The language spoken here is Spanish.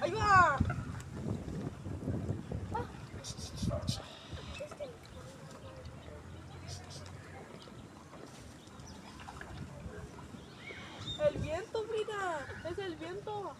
¡Ahí va! El viento, Frida. Es el viento.